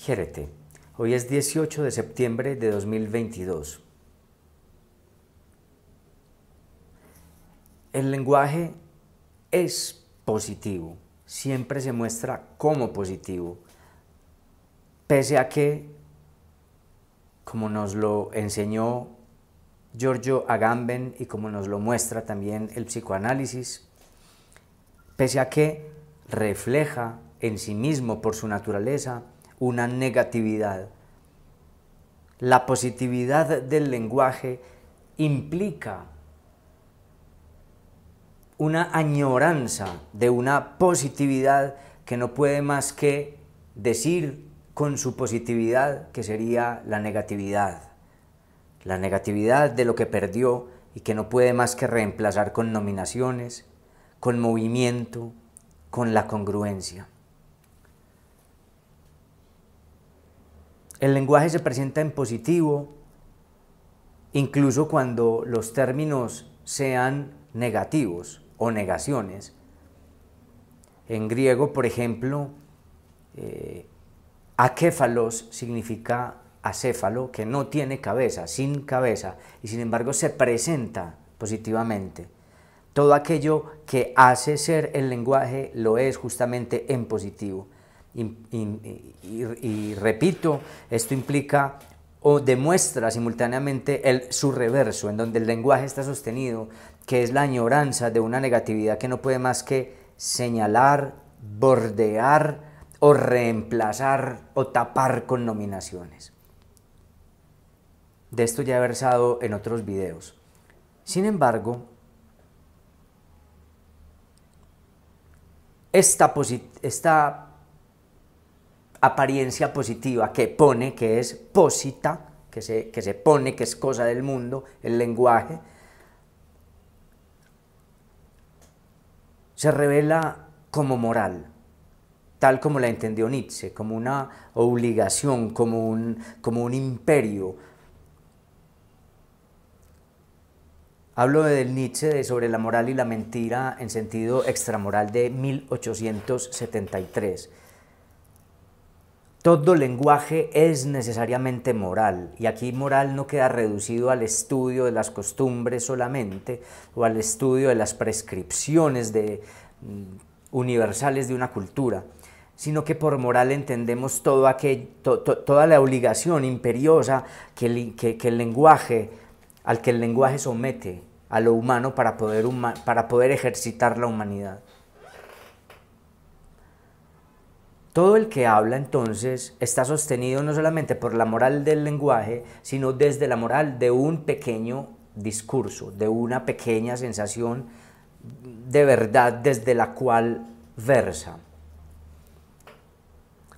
Gérete. Hoy es 18 de septiembre de 2022. El lenguaje es positivo, siempre se muestra como positivo, pese a que, como nos lo enseñó Giorgio Agamben y como nos lo muestra también el psicoanálisis, pese a que refleja en sí mismo por su naturaleza una negatividad. La positividad del lenguaje implica una añoranza de una positividad que no puede más que decir con su positividad que sería la negatividad de lo que perdió y que no puede más que reemplazar con nominaciones, con movimiento, con la congruencia. El lenguaje se presenta en positivo, incluso cuando los términos sean negativos o negaciones. En griego, por ejemplo, akéfalos significa acéfalo, que no tiene cabeza, sin cabeza, y sin embargo se presenta positivamente. Todo aquello que hace ser el lenguaje lo es justamente en positivo. Y repito, esto implica o demuestra simultáneamente su reverso, en donde el lenguaje está sostenido, que es la añoranza de una negatividad que no puede más que señalar, bordear o reemplazar o tapar con nominaciones. De esto ya he versado en otros videos. Sin embargo, esta apariencia positiva que pone, que es posita, que se pone, que es cosa del mundo, el lenguaje, se revela como moral, tal como la entendió Nietzsche, como una obligación, como un imperio. Hablo del Nietzsche sobre la moral y la mentira en sentido extramoral de 1873. Todo lenguaje es necesariamente moral, y aquí moral no queda reducido al estudio de las costumbres solamente, o al estudio de las prescripciones universales de una cultura, sino que por moral entendemos toda la obligación imperiosa al que el lenguaje somete a lo humano para poder ejercitar la humanidad. Todo el que habla, entonces, está sostenido no solamente por la moral del lenguaje, sino desde la moral de un pequeño discurso, de una pequeña sensación de verdad desde la cual versa.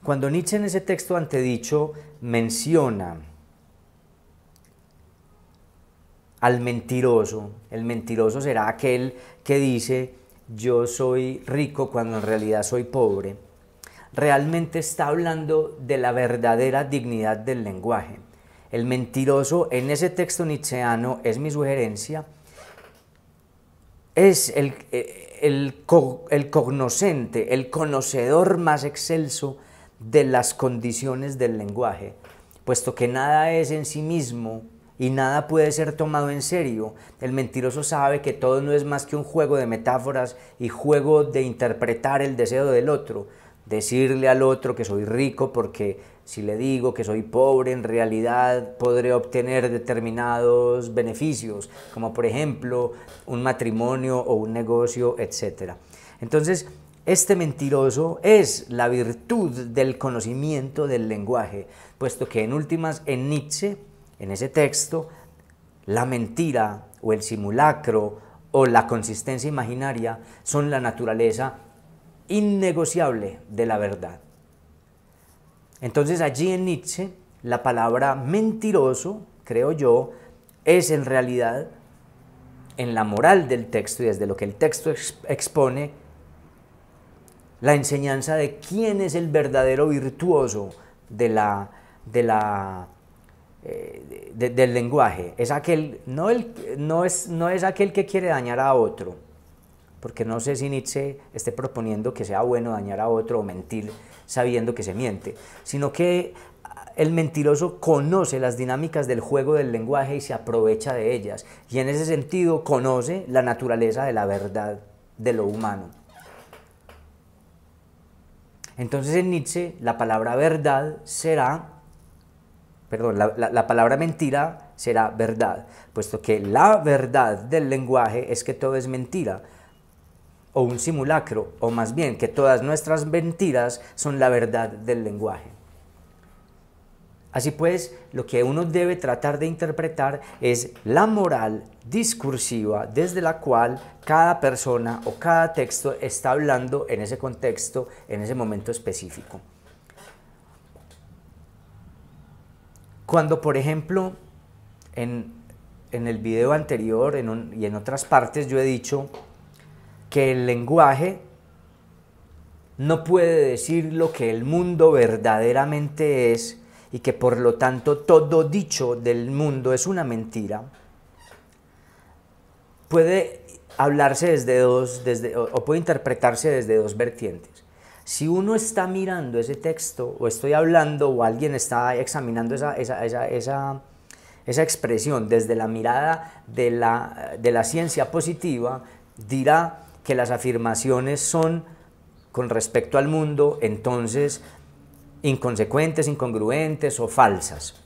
Cuando Nietzsche en ese texto antedicho menciona al mentiroso, el mentiroso será aquel que dice yo soy rico cuando en realidad soy pobre, realmente está hablando de la verdadera dignidad del lenguaje. El mentiroso en ese texto nietzscheano, es mi sugerencia, es el cognoscente, el conocedor más excelso de las condiciones del lenguaje, puesto que nada es en sí mismo y nada puede ser tomado en serio. El mentiroso sabe que todo no es más que un juego de metáforas y juego de interpretar el deseo del otro. Decirle al otro que soy rico porque si le digo que soy pobre, en realidad podré obtener determinados beneficios, como por ejemplo un matrimonio o un negocio, etc. Entonces, este mentiroso es la virtud del conocimiento del lenguaje, puesto que en últimas, en Nietzsche, en ese texto, la mentira o el simulacro o la consistencia imaginaria son la naturaleza innegociable de la verdad. Entonces allí en Nietzsche la palabra mentiroso, creo yo, es en realidad en la moral del texto y desde lo que el texto expone la enseñanza de quién es el verdadero virtuoso del lenguaje. Es aquel, no es aquel que quiere dañar a otro, porque no sé si Nietzsche esté proponiendo que sea bueno dañar a otro o mentir sabiendo que se miente, sino que el mentiroso conoce las dinámicas del juego del lenguaje y se aprovecha de ellas, y en ese sentido conoce la naturaleza de la verdad de lo humano. Entonces en Nietzsche la palabra verdad será, perdón, la palabra mentira será verdad, puesto que la verdad del lenguaje es que todo es mentira, o un simulacro, o más bien que todas nuestras mentiras son la verdad del lenguaje. Así pues, lo que uno debe tratar de interpretar es la moral discursiva desde la cual cada persona o cada texto está hablando en ese contexto, en ese momento específico. Cuando, por ejemplo, en el video anterior y en otras partes yo he dicho que el lenguaje no puede decir lo que el mundo verdaderamente es, y que por lo tanto todo dicho del mundo es una mentira, puede hablarse o puede interpretarse desde dos vertientes. Si uno está mirando ese texto, o estoy hablando, o alguien está examinando esa expresión desde la mirada de la ciencia positiva, dirá que las afirmaciones son con respecto al mundo, entonces, inconsecuentes, incongruentes o falsas,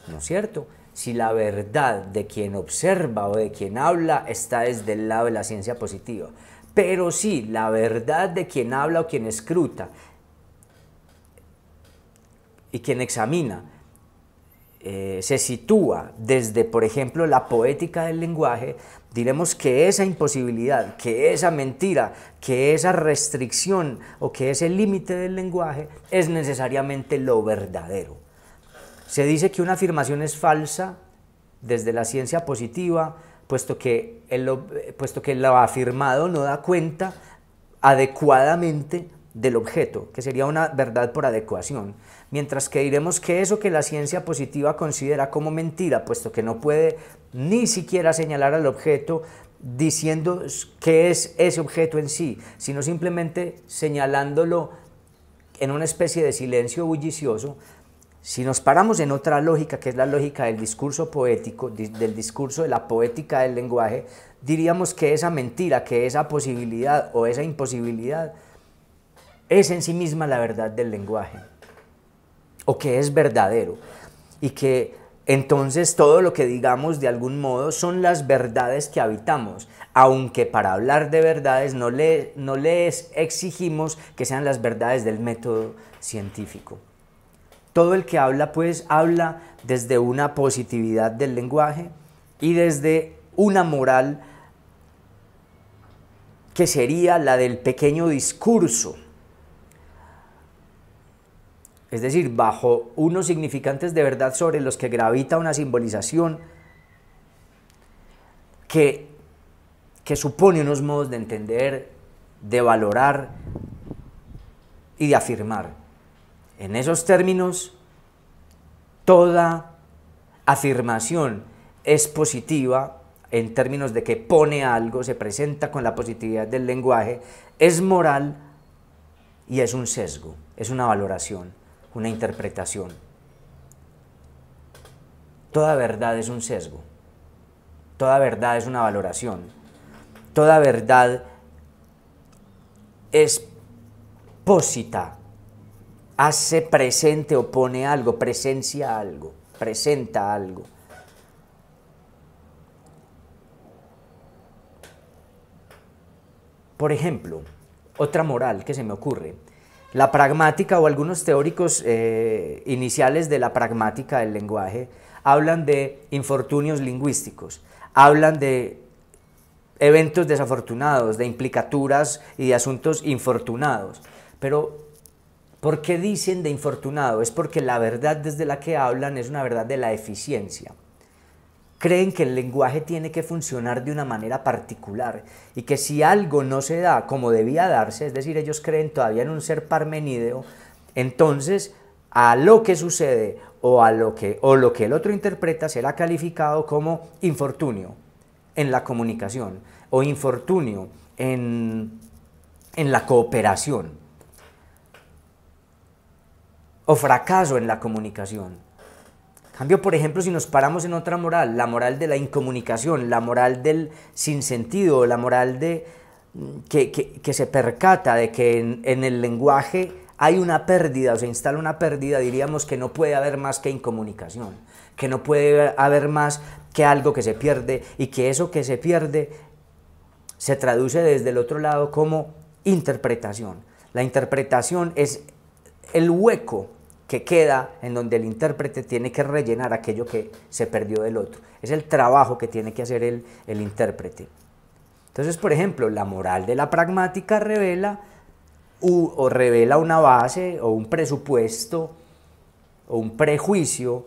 ¿no es cierto? Si la verdad de quien observa o de quien habla está desde el lado de la ciencia positiva, pero si la verdad de quien habla o quien escruta y quien examina se sitúa desde, por ejemplo, la poética del lenguaje, diremos que esa imposibilidad, que esa mentira, que esa restricción o que ese límite del lenguaje es necesariamente lo verdadero. Se dice que una afirmación es falsa desde la ciencia positiva, puesto que lo afirmado no da cuenta adecuadamente del objeto, que sería una verdad por adecuación, mientras que diremos que eso que la ciencia positiva considera como mentira, puesto que no puede ni siquiera señalar al objeto diciendo qué es ese objeto en sí, sino simplemente señalándolo en una especie de silencio bullicioso. Si nos paramos en otra lógica, que es la lógica del discurso poético, del discurso de la poética del lenguaje, diríamos que esa mentira, que esa posibilidad o esa imposibilidad es en sí misma la verdad del lenguaje, o que es verdadero, y que entonces todo lo que digamos de algún modo son las verdades que habitamos, aunque para hablar de verdades no les exigimos que sean las verdades del método científico. Todo el que habla, pues, habla desde una positividad del lenguaje y desde una moral que sería la del pequeño discurso, es decir, bajo unos significantes de verdad sobre los que gravita una simbolización que supone unos modos de entender, de valorar y de afirmar. En esos términos, toda afirmación es positiva en términos de que pone algo, se presenta con la positividad del lenguaje, es moral y es un sesgo, es una valoración, una interpretación. Toda verdad es un sesgo, toda verdad es una valoración, toda verdad es pósita, hace presente o pone algo, presencia algo, presenta algo. Por ejemplo, otra moral que se me ocurre, la pragmática o algunos teóricos iniciales de la pragmática del lenguaje hablan de infortunios lingüísticos, hablan de eventos desafortunados, de implicaturas y de asuntos infortunados. Pero, ¿por qué dicen de infortunado? Es porque la verdad desde la que hablan es una verdad de la eficiencia. Creen que el lenguaje tiene que funcionar de una manera particular y que si algo no se da como debía darse, es decir, ellos creen todavía en un ser parmenídeo, entonces a lo que sucede o lo que el otro interpreta será calificado como infortunio en la comunicación o infortunio en la cooperación, o fracaso en la comunicación. En cambio, por ejemplo, si nos paramos en otra moral, la moral de la incomunicación, la moral del sinsentido, la moral de que se percata de que en el lenguaje hay una pérdida o se instala una pérdida, diríamos que no puede haber más que incomunicación, que no puede haber más que algo que se pierde y que eso que se pierde se traduce desde el otro lado como interpretación. La interpretación es el hueco que queda en donde el intérprete tiene que rellenar aquello que se perdió del otro. Es el trabajo que tiene que hacer el intérprete. Entonces, por ejemplo, la moral de la pragmática revela revela una base o un presupuesto o un prejuicio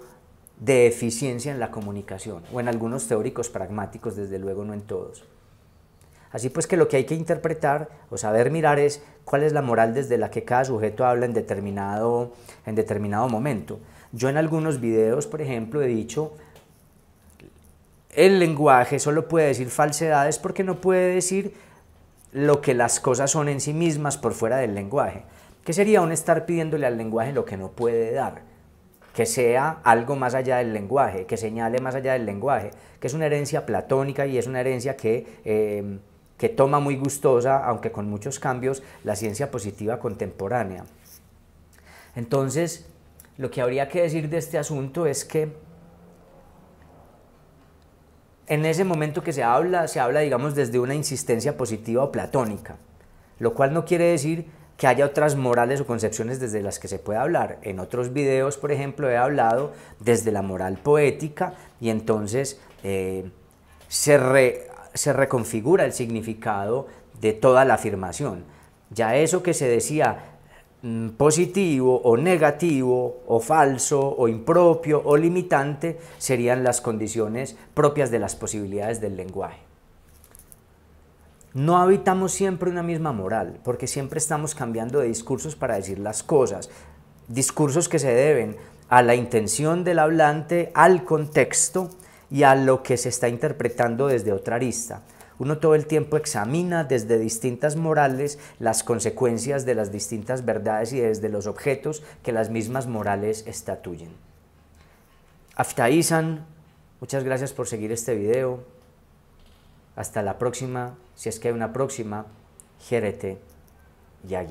de eficiencia en la comunicación, o en algunos teóricos pragmáticos, desde luego no en todos. Así pues que lo que hay que interpretar o saber mirar es cuál es la moral desde la que cada sujeto habla en determinado momento. Yo en algunos videos, por ejemplo, he dicho, el lenguaje solo puede decir falsedades porque no puede decir lo que las cosas son en sí mismas por fuera del lenguaje. ¿Qué sería un estar pidiéndole al lenguaje lo que no puede dar? Que sea algo más allá del lenguaje, que señale más allá del lenguaje, que es una herencia platónica y es una herencia que toma muy gustosa, aunque con muchos cambios, la ciencia positiva contemporánea. Entonces, lo que habría que decir de este asunto es que en ese momento que se habla, digamos, desde una insistencia positiva o platónica, lo cual no quiere decir que haya otras morales o concepciones desde las que se pueda hablar. En otros videos, por ejemplo, he hablado desde la moral poética y entonces se reconfigura el significado de toda la afirmación. Ya eso que se decía positivo o negativo o falso o impropio o limitante serían las condiciones propias de las posibilidades del lenguaje. No habitamos siempre una misma moral, porque siempre estamos cambiando de discursos para decir las cosas, discursos que se deben a la intención del hablante, al contexto y a lo que se está interpretando desde otra arista. Uno todo el tiempo examina desde distintas morales las consecuencias de las distintas verdades y desde los objetos que las mismas morales estatuyen. Aftaizan, muchas gracias por seguir este video. Hasta la próxima, si es que hay una próxima. Jerete, ya.